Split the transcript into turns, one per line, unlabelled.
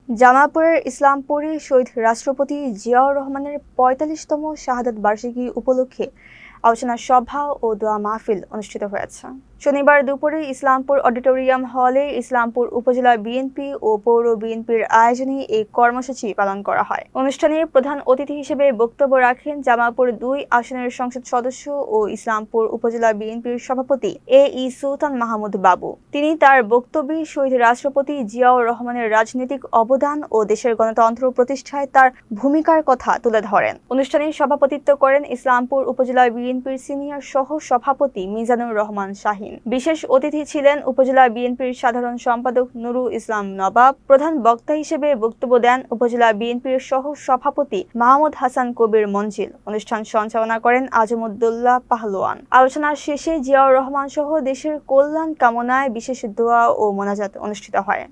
জামালপুরের ইসলামপুরে শহীদ রাষ্ট্রপতি জিয়াউর রহমানের ৪৫তম শাহাদাত বার্ষিকী উপলক্ষে আলোচনা সভা ও দোয়া মাহফিল অনুষ্ঠিত হয়েছে। শনিবার দুপুরে ইসলামপুর অডিটোরিয়াম হলে ইসলামপুর উপজেলা বিএনপি ও পৌর বিএনপির আয়োজনে এই কর্মসূচি পালন করা হয়। অনুষ্ঠানে প্রধান অতিথি হিসেবে বক্তব্য রাখেন জামালপুর ২ আসনের সংসদ সদস্য ও ইসলামপুর উপজেলা বিএনপির সভাপতি এ.ই সুলতান মাহমুদ বাবু। তিনি তার বক্তব্যে শহীদ রাষ্ট্রপতি জিয়াউর রহমানের রাজনৈতিক অবদান ও দেশের গণতন্ত্র প্রতিষ্ঠায় তার ভূমিকার কথা তুলে ধরেন। অনুষ্ঠানে সভাপতিত্ব করেন ইসলামপুর উপজেলা বিএনপির সিনিয়র সহ সভাপতি মিজানুর রহমান শাহীন। বিশেষ অতিথি ছিলেন উপজেলা বিএনপির সাধারণ সম্পাদক নুরুল ইসলাম নবাব। প্রধান বক্তা হিসেবে বক্তব্য দেন উপজেলা বিএনপির সহ সভাপতি মাহমুদ হাসান কবির মঞ্জিল। অনুষ্ঠান সঞ্চালনা করেন আজমউদ্দৌলা পাহলোয়ান। আলোচনার শেষে জিয়াউর রহমান সহ দেশের কল্যাণ কামনায় বিশেষ দোয়া ও মোনাজাত অনুষ্ঠিত হয়।